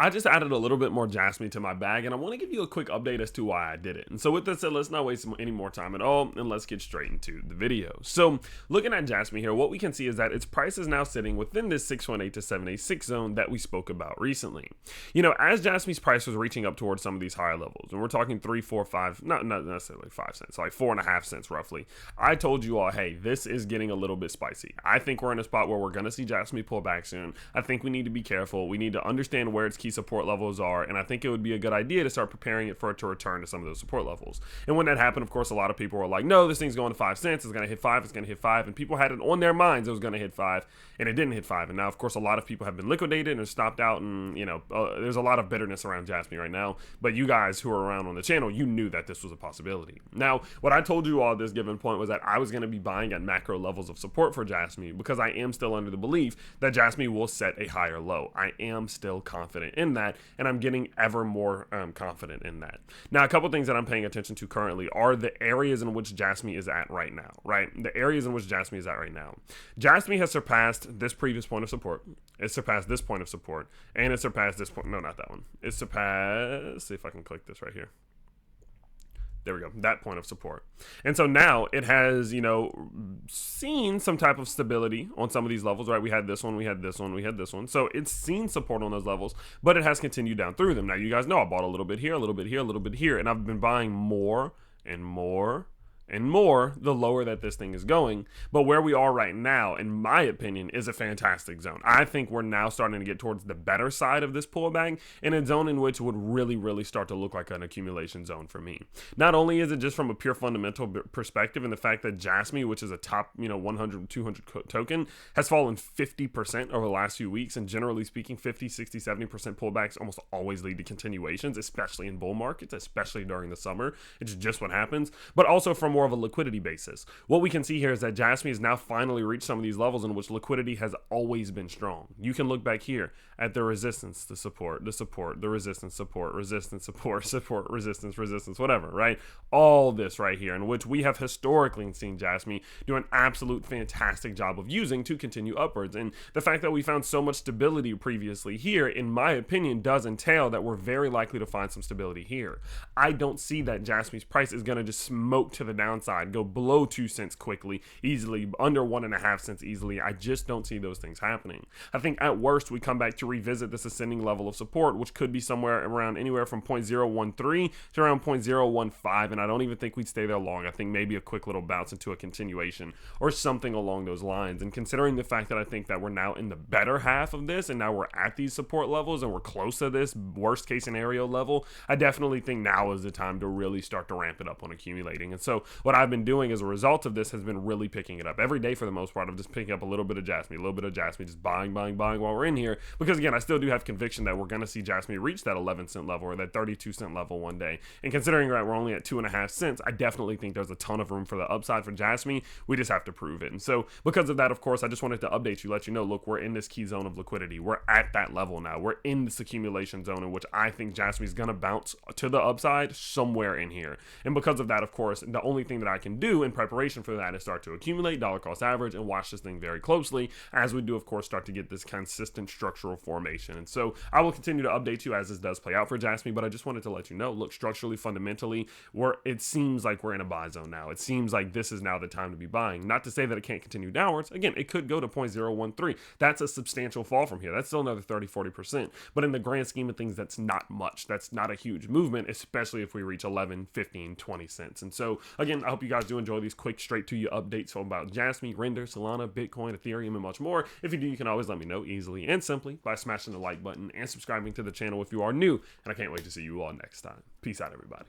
I just added a little bit more Jasmy to my bag, and I want to give you a quick update as to why I did it. And so with that said, let's not waste any more time at all, and let's get straight into the video. So looking at Jasmy here, what we can see is that its price is now sitting within this 618 to 786 zone that we spoke about recently. You know, as Jasmy's price was reaching up towards some of these higher levels, and we're talking 3, 4, 5, not necessarily 5 cents, like 4.5 cents roughly, I told you all, hey, this is getting a little bit spicy. I think we're in a spot where we're going to see Jasmy pull back soon. I think we need to be careful. We need to understand where its key support levels are, and I think it would be a good idea to start preparing it for it to return to some of those support levels. And when that happened, of course, a lot of people were like, no, this thing's going to 5 cents, it's going to hit 5, it's going to hit 5, and people had it on their minds it was going to hit 5, and it didn't hit 5. And now, of course, a lot of people have been liquidated and stopped out, and you know, there's a lot of bitterness around Jasmy right now, but you guys who are around on the channel, you knew that this was a possibility. Now, what I told you all at this given point was that I was going to be buying at macro levels of support for Jasmy because I am still under the belief that Jasmy will set a higher low. I am still confident in that, and I'm getting ever more confident in that. Now, a couple things that I'm paying attention to currently are the areas in which Jasmy is at right now, right? The areas in which Jasmy is at right now. Jasmy has surpassed this previous point of support. It surpassed this point of support, and it surpassed this point. No, not that one. It surpassed, see if I can click this right here. There we go, that point of support. And so now it has, you know, seen some type of stability on some of these levels, right? We had this one, we had this one, we had this one. So it's seen support on those levels, but it has continued down through them. Now, you guys know I bought a little bit here, a little bit here, a little bit here, and I've been buying more and more and more the lower that this thing is going. But where we are right now, in my opinion, is a fantastic zone. I think we're now starting to get towards the better side of this pullback, in a zone in which would really start to look like an accumulation zone for me. Not only is it just from a pure fundamental perspective, and the fact that Jasmy, which is a top 100 200 token, has fallen 50% over the last few weeks, and generally speaking 50 60 70% pullbacks almost always lead to continuations, especially in bull markets, especially during the summer. It's just what happens. But also from more of a liquidity basis, what we can see here is that Jasmy has now finally reached some of these levels in which liquidity has always been strong. You can look back here at the resistance, the support, the resistance, support, resistance, support, support, resistance, whatever, right? All this right here, in which we have historically seen Jasmy do an absolute fantastic job of using to continue upwards. And the fact that we found so much stability previously here, in my opinion, does entail that we're very likely to find some stability here. I don't see that Jasmy's price is going to just smoke to the downside, go below 2 cents quickly, easily, under 1.5 cents easily. I just don't see those things happening. I think at worst, we come back to revisit this ascending level of support, which could be somewhere around anywhere from 0.013 to around 0.015, and I don't even think we'd stay there long. I think maybe a quick little bounce into a continuation or something along those lines. And considering the fact that I think that we're now in the better half of this, and now we're at these support levels and we're close to this worst case scenario level, I definitely think now is the time to really start to ramp it up on accumulating. And so what I've been doing as a result of this has been really picking it up every day for the most part. I'm just picking up a little bit of Jasmy, just buying while we're in here, because again, I still do have conviction that we're going to see Jasmy reach that 11 cent level or that 32 cent level one day. And considering that we're only at 2.5 cents, I definitely think there's a ton of room for the upside for Jasmy. We just have to prove it. And so because of that, of course, I just wanted to update you, let you know, look, we're in this key zone of liquidity. We're at that level now. We're in this accumulation zone in which I think Jasmy's going to bounce to the upside somewhere in here. And because of that, of course, the only thing that I can do in preparation for that is start to accumulate dollar cost average and watch this thing very closely as we do, of course, start to get this consistent structural formation. And so I will continue to update you as this does play out for Jasmy, but I just wanted to let you know, look, structurally, fundamentally, it seems like we're in a buy zone now. It seems like this is now the time to be buying. Not to say that it can't continue downwards. Again, it could go to 0.013. That's a substantial fall from here. That's still another 30-40%. But in the grand scheme of things, that's not much. That's not a huge movement, especially if we reach 11, 15, 20 cents. And so, again, I hope you guys do enjoy these quick, straight to you updates about Jasmy, Render, Solana, Bitcoin, Ethereum, and much more. If you do, you can always let me know easily and simply by smashing the like button and subscribing to the channel if you are new. And I can't wait to see you all next time. Peace out, everybody.